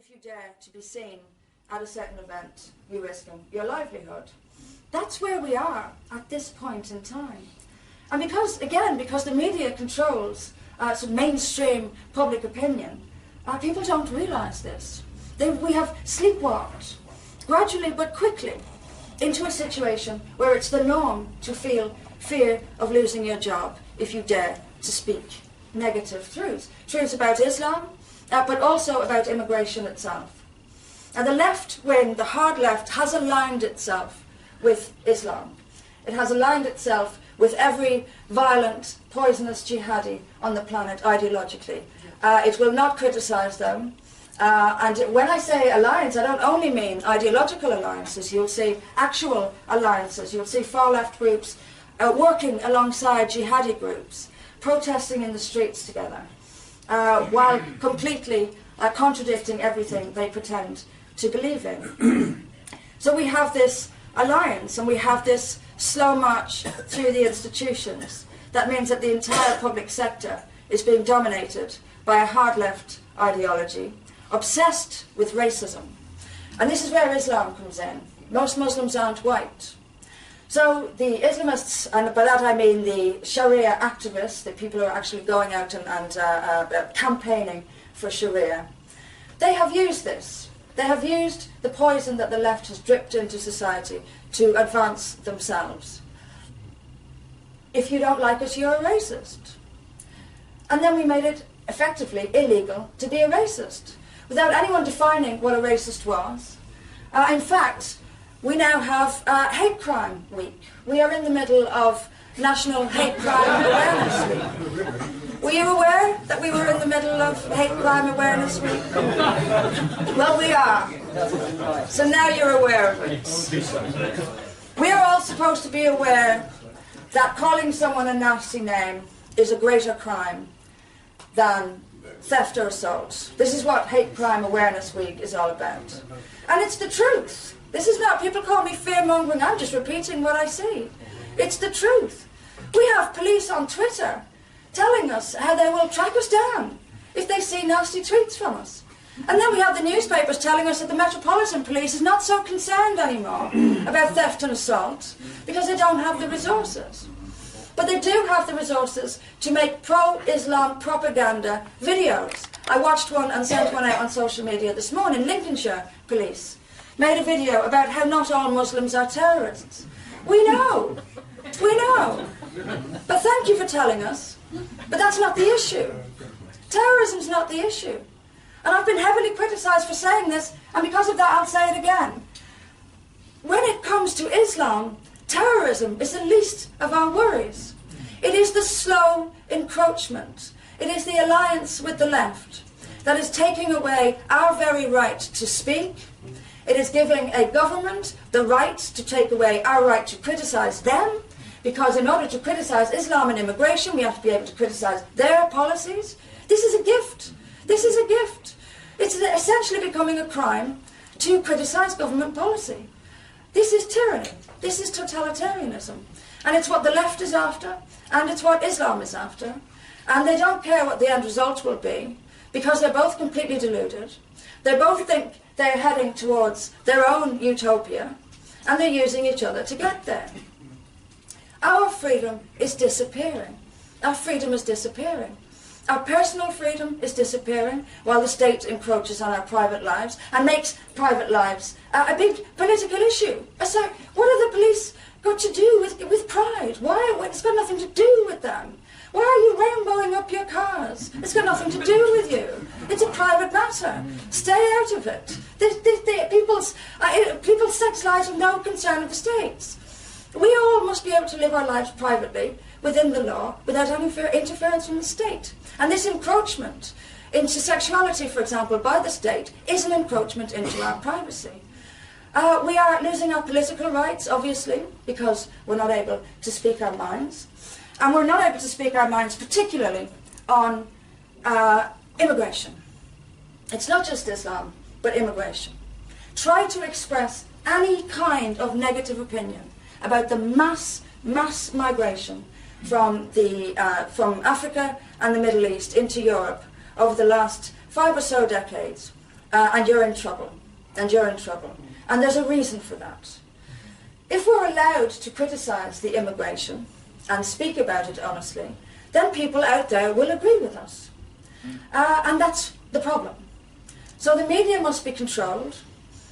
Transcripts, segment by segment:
if you dare to be seen at a certain event, you're risking your livelihood. That's where we are at this point in time. And because the media controls sort of mainstream public opinion, people don't realise this. We have sleepwalked, gradually but quickly, into a situation where it's the norm to feel fear of losing your job if you dare to speak negative truths. Truths about Islam, but also about immigration itself. And the left wing, the hard left, has aligned itself with Islam. It has aligned itself with every violent, poisonous jihadi on the planet ideologically. It will not criticise them. And when I say alliance, I don't only mean ideological alliances. You'll see actual alliances. You'll see far-left groups working alongside jihadi groups, protesting in the streets together, while completely contradicting everything they pretend to believe in. So we have this alliance, and we have this slow march through the institutions. That means that the entire public sector is being dominated by a hard-left ideology, obsessed with racism. And this is where Islam comes in. Most Muslims aren't white. So the Islamists, and by that I mean the Sharia activists, the people who are actually going out and campaigning for Sharia, they have used this. They have used the poison that the left has dripped into society to advance themselves. If you don't like us, you're a racist. And then we made it effectively illegal to be a racist, without anyone defining what a racist was. In fact, we now have Hate Crime Week. We are in the middle of National Hate Crime Awareness Week. Were you aware that we were in the middle of Hate Crime Awareness Week? Well, we are. So now you're aware of it. We are all supposed to be aware that calling someone a nasty name is a greater crime than theft or assault. This is what Hate Crime Awareness Week is all about. And it's the truth. This is not, people call me fear-mongering, I'm just repeating what I see. It's the truth. We have police on Twitter telling us how they will track us down if they see nasty tweets from us. And then we have the newspapers telling us that the Metropolitan Police is not so concerned anymore about theft and assault because they don't have the resources. But they do have the resources to make pro-Islam propaganda videos. I watched one and sent one out on social media this morning. Lincolnshire Police made a video about how not all Muslims are terrorists. We know. We know. But thank you for telling us. But that's not the issue. Terrorism's not the issue. And I've been heavily criticised for saying this, and because of that I'll say it again. When it comes to Islam, terrorism is the least of our worries. It is the slow encroachment. It is the alliance with the left that is taking away our very right to speak. It is giving a government the right to take away our right to criticise them, because in order to criticise Islam and immigration, we have to be able to criticise their policies. This is a gift. This is a gift. It's essentially becoming a crime to criticise government policy. This is tyranny. This is totalitarianism. And it's what the left is after, and it's what Islam is after. And they don't care what the end result will be, because they're both completely deluded. They both think they're heading towards their own utopia, and they're using each other to get there. Our freedom is disappearing. Our freedom is disappearing. Our personal freedom is disappearing while the state encroaches on our private lives and makes private lives a big political issue. So what have the police got to do with pride? Why? It's got nothing to do with them. Why are you rainbowing up your cars? It's got nothing to do with you. It's a private matter. Stay out of it. People's sex lives are no concern of the state's. We all must be able to live our lives privately, within the law, without any interference from the state. And this encroachment into sexuality, for example, by the state, is an encroachment into our privacy. We are losing our political rights, obviously, because we're not able to speak our minds. And we're not able to speak our minds particularly on immigration. It's not just Islam, but immigration. Try to express any kind of negative opinion about the mass migration from Africa and the Middle East into Europe over the last 5 or so decades, and you're in trouble. And you're in trouble. And there's a reason for that. If we're allowed to criticize the immigration and speak about it honestly, then people out there will agree with us. And that's the problem. So the media must be controlled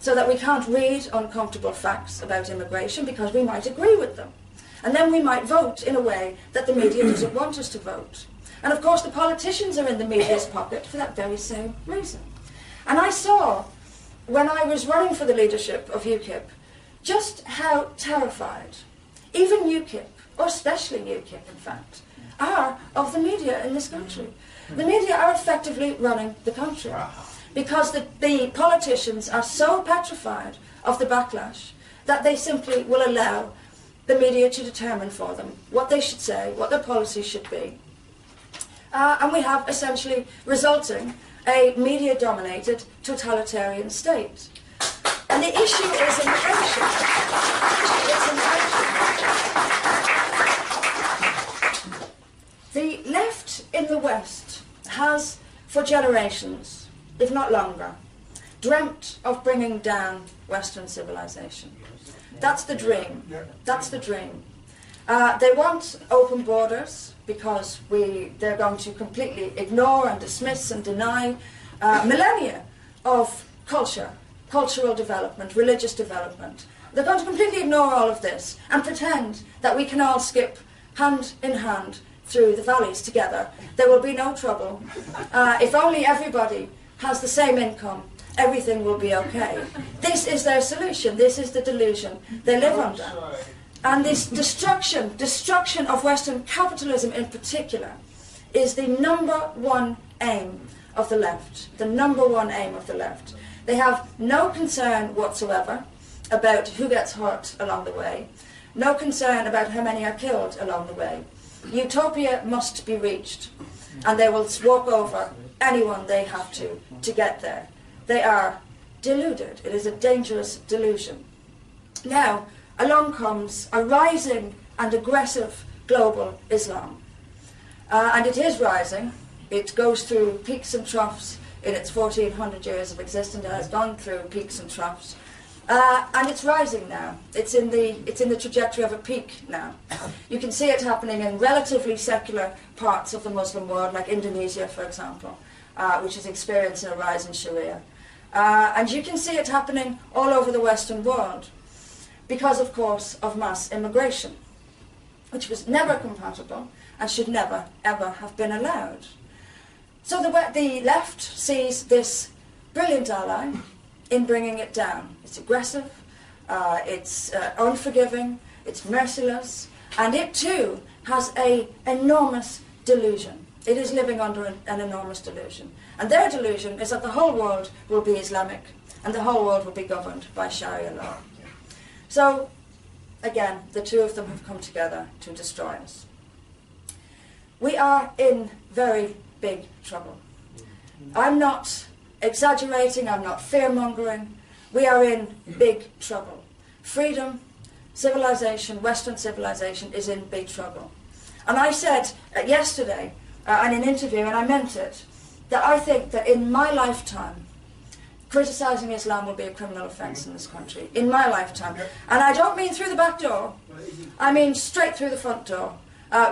so that we can't read uncomfortable facts about immigration because we might agree with them. And then we might vote in a way that the media doesn't want us to vote. And of course the politicians are in the media's pocket for that very same reason. And I saw, when I was running for the leadership of UKIP, just how terrified even UKIP, or especially UKIP in fact, are of the media in this country. The media are effectively running the country because the politicians are so petrified of the backlash that they simply will allow the media to determine for them what they should say, what their policy should be. And we have essentially resulting a media-dominated totalitarian state. And the issue is immigration. The left in the West has, for generations, if not longer, dreamt of bringing down Western civilization. That's the dream. That's the dream. They want open borders because they're going to completely ignore and dismiss and deny millennia of cultural development, religious development. They're going to completely ignore all of this and pretend that we can all skip hand in hand through the valleys together. There will be no trouble. If only everybody has the same income, everything will be okay. This is their solution. This is the delusion they live under. And this destruction of Western capitalism in particular, is the #1 aim of the left. The #1 aim of the left. They have no concern whatsoever about who gets hurt along the way, no concern about how many are killed along the way. Utopia must be reached, and they will walk over anyone they have to get there. They are deluded. It is a dangerous delusion. Now, along comes a rising and aggressive global Islam. And it is rising. It goes through peaks and troughs in its 1400 years of existence. It has gone through peaks and troughs. And it's rising now. It's in the trajectory of a peak now. You can see it happening in relatively secular parts of the Muslim world, like Indonesia, for example, which is experiencing a rise in Sharia. And you can see it happening all over the Western world because, of course, of mass immigration, which was never compatible and should never, ever have been allowed. So the left sees this brilliant ally in bringing it down. It's aggressive, it's unforgiving, it's merciless, and it too has an enormous delusion. It is living under an enormous delusion. And their delusion is that the whole world will be Islamic and the whole world will be governed by Sharia law. So, again, the two of them have come together to destroy us. We are in very big trouble. I'm not exaggerating, I'm not fear-mongering. We are in big trouble. Freedom, civilization, Western civilization is in big trouble. And I said yesterday in an interview, and I meant it, that I think that in my lifetime, criticizing Islam will be a criminal offense in this country. In my lifetime. And I don't mean through the back door. I mean straight through the front door,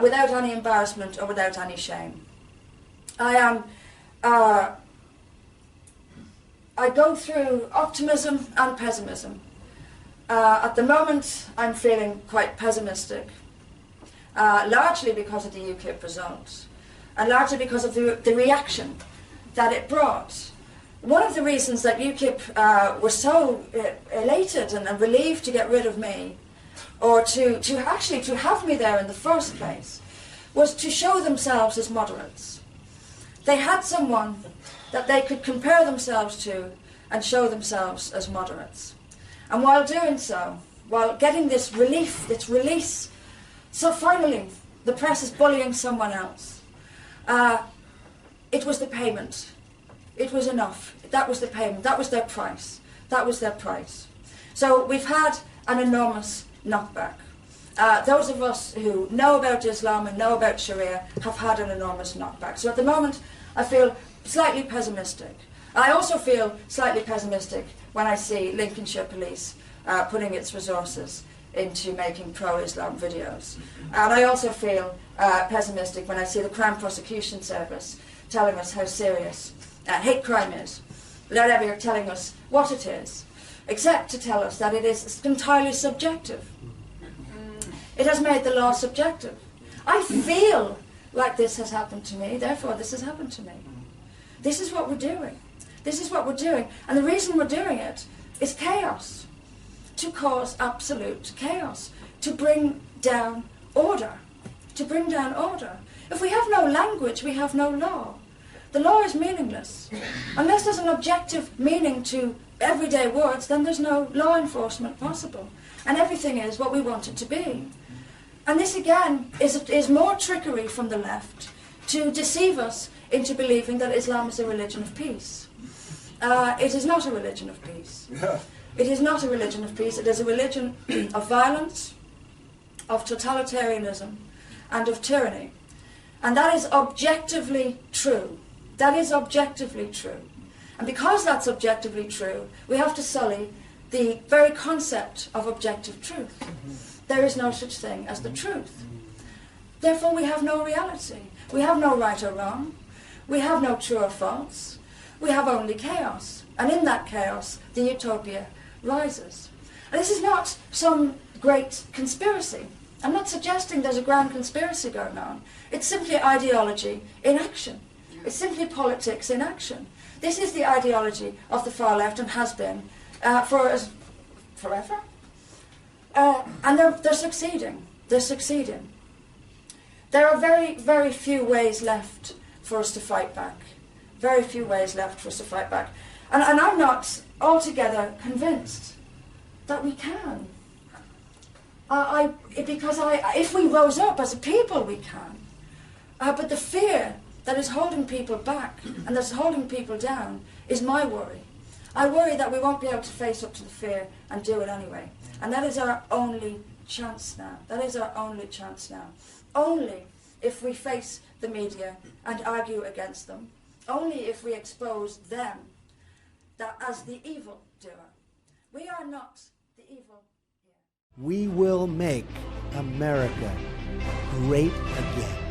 without any embarrassment or without any shame. I go through optimism and pessimism. At the moment, I'm feeling quite pessimistic, largely because of the UKIP results, and largely because of the reaction that it brought. One of the reasons that UKIP were so elated and relieved to get rid of me, or to have me there in the first place, was to show themselves as moderates. They had someone that they could compare themselves to and show themselves as moderates. And while doing so, while getting this relief, this release, so finally the press is bullying someone else, it was the payment. It was enough. That was the payment. That was their price. That was their price. So we've had an enormous knockback. Those of us who know about Islam and know about Sharia have had an enormous knockback. So at the moment, I feel slightly pessimistic. I also feel slightly pessimistic when I see Lincolnshire Police putting its resources into making pro-Islam videos. And I also feel pessimistic when I see the Crown Prosecution Service telling us how serious hate crime is, without ever telling us what it is, except to tell us that it is entirely subjective. It has made the law subjective. I feel like this has happened to me, therefore this has happened to me. This is what we're doing. This is what we're doing. And the reason we're doing it is chaos. To cause absolute chaos. To bring down order. To bring down order. If we have no language, we have no law. The law is meaningless. Unless there's an objective meaning to everyday words, then there's no law enforcement possible. And everything is what we want it to be. And this again is more trickery from the left to deceive us into believing that Islam is a religion of peace. It is not a religion of peace. Yeah. It is not a religion of peace. It is a religion of violence, of totalitarianism, and of tyranny. And that is objectively true. That is objectively true. And because that's objectively true, we have to sully the very concept of objective truth. There is no such thing as the truth. Therefore, we have no reality. We have no right or wrong. We have no true or false. We have only chaos. And in that chaos, the utopia rises. And this is not some great conspiracy. I'm not suggesting there's a grand conspiracy going on. It's simply ideology in action. It's simply politics in action. This is the ideology of the far left and has been forever. And they're succeeding. They're succeeding. There are very, very few ways left for us to fight back. Very few ways left for us to fight back. And I'm not altogether convinced that we can. If we rose up as a people, we can. But the fear that is holding people back and that's holding people down is my worry. I worry that we won't be able to face up to the fear and do it anyway. And that is our only chance now. That is our only chance now. Only if we face the media and argue against them. Only if we expose them as the evil doer. We are not the evil here. We will make America great again.